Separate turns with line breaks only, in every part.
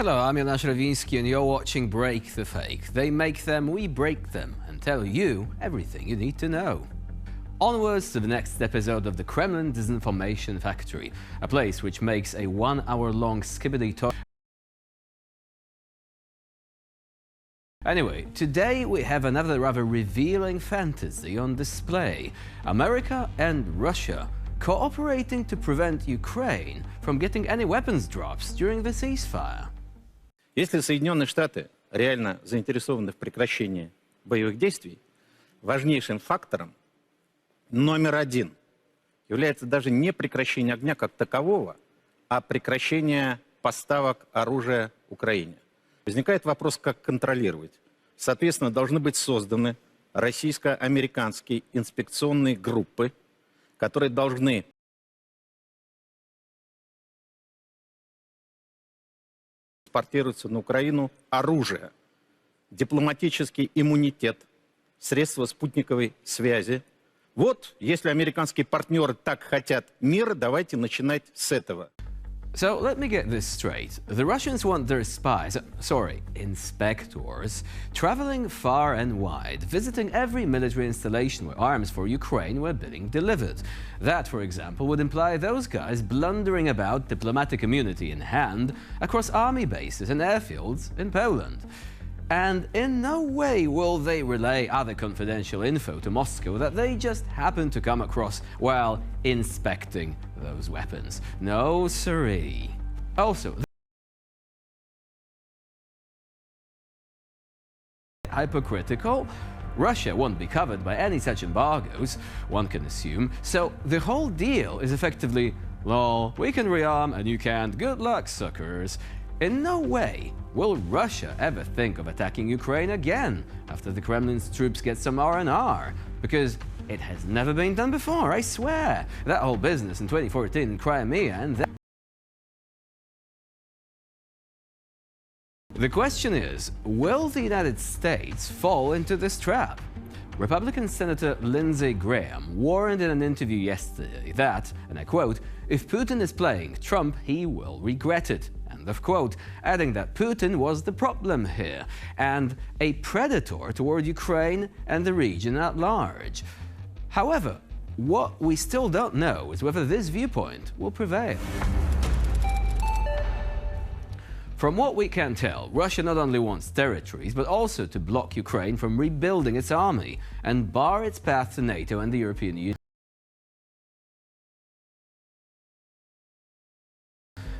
Hello, I'm Jonasz Rawiński and you're watching Break the Fake. They make them, we break them, and tell you everything you need to know. Onwards to the next episode of the Kremlin Disinformation Factory, a place which makes a 1 hour-long skibbity talk. Anyway, today we have another rather revealing fantasy on display. America and Russia cooperating to prevent Ukraine from getting any weapons drops during the ceasefire.
Если Соединенные Штаты реально заинтересованы в прекращении боевых действий, важнейшим фактором номер один является даже не прекращение огня как такового, а прекращение поставок оружия Украине. Возникает вопрос, как контролировать. Соответственно, должны быть созданы российско-американские инспекционные группы, которые должны экспортироваться на Украину оружие, дипломатический иммунитет, средства спутниковой связи. Вот, если американские партнеры так хотят мира, давайте начинать с этого.
So let me get this straight. The Russians want their spies, inspectors, traveling far and wide, visiting every military installation where arms for Ukraine were being delivered. That, for example, would imply those guys blundering about, diplomatic immunity in hand, across army bases and airfields in Poland. And in no way will they relay other confidential info to Moscow that they just happened to come across while inspecting those weapons. No siree. Also, hypocritical? Russia won't be covered by any such embargoes, one can assume, so the whole deal is effectively, lol, we can rearm and you can't, good luck suckers. In no way will Russia ever think of attacking Ukraine again after the Kremlin's troops get some R&R, because it has never been done before, I swear. That whole business in 2014 in Crimea and that. The question is, will the United States fall into this trap? Republican Senator Lindsey Graham warned in an interview yesterday that, and I quote, "If Putin is playing Trump, he will regret it." End of quote, adding that Putin was the problem here and a predator toward Ukraine and the region at large. However, what we still don't know is whether this viewpoint will prevail. From what we can tell, Russia not only wants territories, but also to block Ukraine from rebuilding its army and bar its path to NATO and the European Union.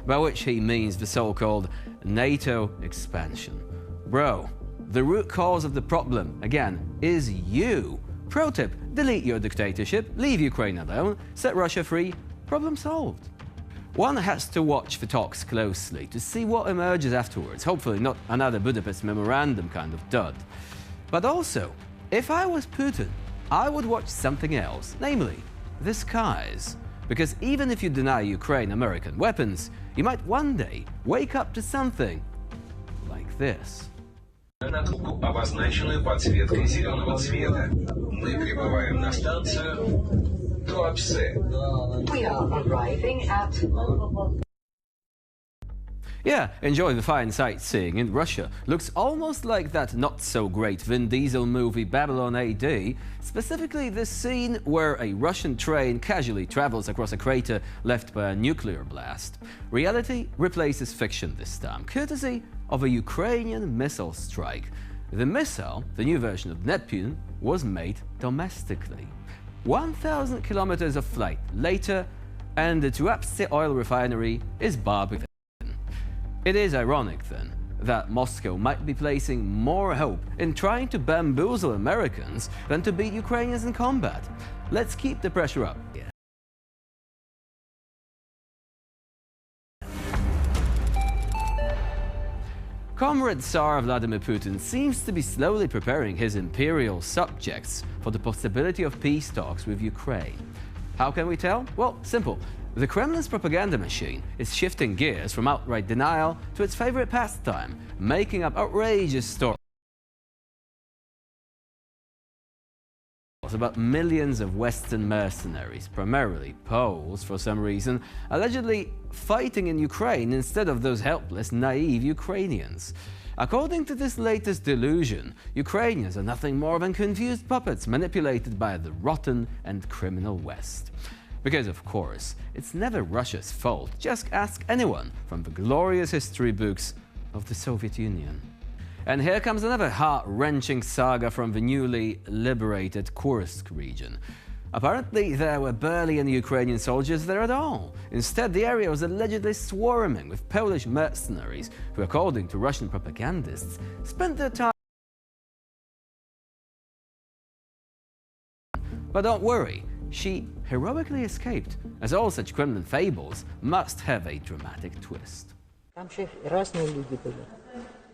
By which he means the so-called NATO expansion. Bro, the root cause of the problem, again, is you. Pro tip, delete your dictatorship, leave Ukraine alone, set Russia free, problem solved. One has to watch the talks closely to see what emerges afterwards, hopefully not another Budapest memorandum kind of dud. But also, if I was Putin, I would watch something else, namely, the skies. Because even if you deny Ukraine American weapons, you might one day wake up to something like this.
На кнопку, обозначенную подсветкой зеленого цвета. Мы прибываем на станцию Туапсе.
We are arriving at...
Yeah, enjoy the fine sightseeing in Russia. Looks almost like that not-so-great Vin Diesel movie Babylon AD, specifically this scene where a Russian train casually travels across a crater left by a nuclear blast. Reality replaces fiction this time, courtesy of a Ukrainian missile strike. The missile, the new version of Neptune, was made domestically. 1,000 kilometers of flight later, and the Tuapse oil refinery is barbecued. It is ironic, then, that Moscow might be placing more hope in trying to bamboozle Americans than to beat Ukrainians in combat. Let's keep the pressure up. Comrade Tsar Vladimir Putin seems to be slowly preparing his imperial subjects for the possibility of peace talks with Ukraine. How can we tell? Well, simple. The Kremlin's propaganda machine is shifting gears from outright denial to its favorite pastime, making up outrageous stories themselves about millions of Western mercenaries, primarily Poles for some reason, allegedly fighting in Ukraine instead of those helpless, naive Ukrainians. According to this latest delusion, Ukrainians are nothing more than confused puppets manipulated by the rotten and criminal West. Because, of course, it's never Russia's fault. Just ask anyone from the glorious history books of the Soviet Union. And here comes another heart-wrenching saga from the newly liberated Kursk region. Apparently, there were barely any Ukrainian soldiers there at all. Instead, the area was allegedly swarming with Polish mercenaries who, according to Russian propagandists, spent their time. But don't worry, she heroically escaped, as all such Kremlin fables must have a dramatic twist.
Там же разные люди были.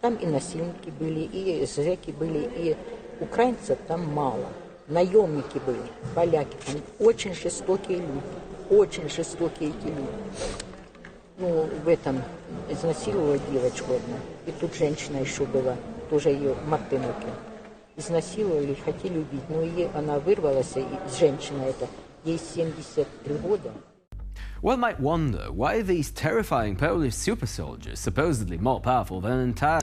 Там и насильники были, и зэки были, и украинцев там мало. Наемники были, поляки, там очень жестокие люди, очень жестокие эти люди. Ну, в этом изнасиловала девочку одну, и тут женщина еще была, тоже ее Мартыновки. Изнасиловали, хотели убить, но она вырвалась, и женщина эта, ей 73 года.
One might wonder why these terrifying Polish super soldiers, supposedly more powerful than an entire.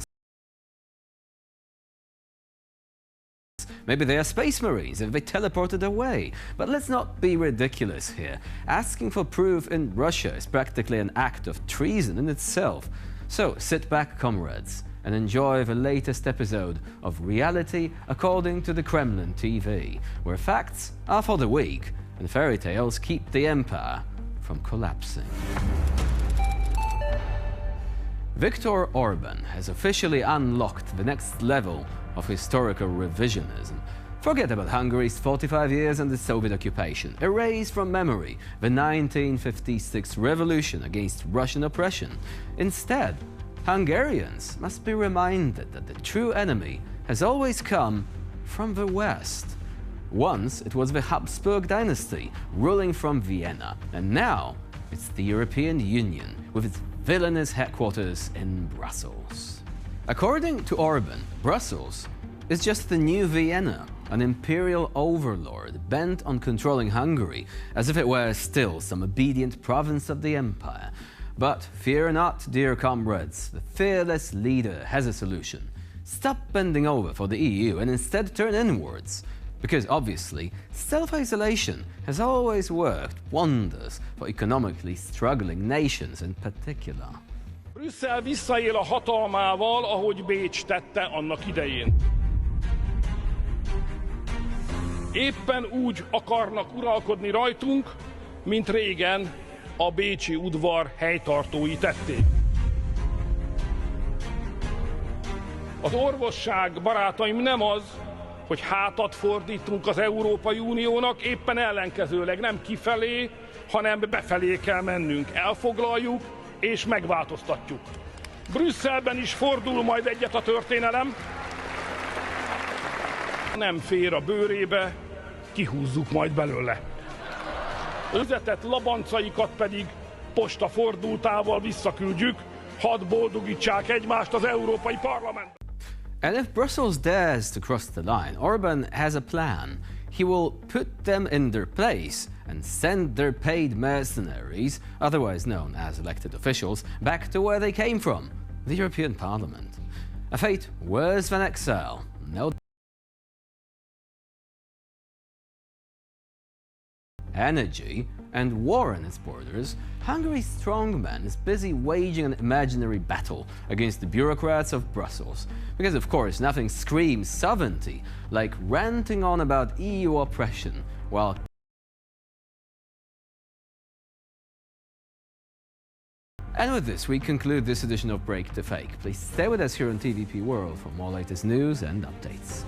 Maybe they are space marines if they teleported away. But let's not be ridiculous here. Asking for proof in Russia is practically an act of treason in itself. So sit back, comrades, and enjoy the latest episode of Reality According to the Kremlin TV, where facts are for the weak and fairy tales keep the empire from collapsing. Viktor Orban has officially unlocked the next level of historical revisionism. Forget about Hungary's 45 years under Soviet occupation. Erase from memory the 1956 revolution against Russian oppression. Instead, Hungarians must be reminded that the true enemy has always come from the West. Once it was the Habsburg dynasty ruling from Vienna, and now it's the European Union with its villainous headquarters in Brussels. According to Orban, Brussels is just the new Vienna, an imperial overlord bent on controlling Hungary as if it were still some obedient province of the empire. But fear not, dear comrades, the fearless leader has a solution. Stop bending over for the EU and instead turn inwards. Because obviously, self-isolation has always worked wonders for economically struggling nations in particular.
Brüsszel visszaél a hatalmával, ahogy Bécs tette annak idején. Éppen úgy akarnak uralkodni rajtunk, mint régen a bécsi udvar helytartói tették. Az orvosság, barátaim, nem az, hogy hátat fordítunk az Európai Uniónak, éppen ellenkezőleg nem kifelé, hanem befelé kell mennünk. Elfoglaljuk és megváltoztatjuk. Brüsszelben is fordul majd egyet a történelem. Nem fér a bőrébe, kihúzzuk majd belőle. Özetett labancaikat pedig postafordultával visszaküldjük, hadd boldogítsák egymást az Európai Parlament.
And if Brussels dares to cross the line, Orban has a plan. He will put them in their place and send their paid mercenaries, otherwise known as elected officials, back to where they came from, the European Parliament. A fate worse than exile. No energy and war in its borders, Hungary's strongman is busy waging an imaginary battle against the bureaucrats of Brussels. Because of course nothing screams sovereignty like ranting on about EU oppression while And with this, we conclude this edition of Break the Fake. Please stay with us here on TVP World for more latest news and updates.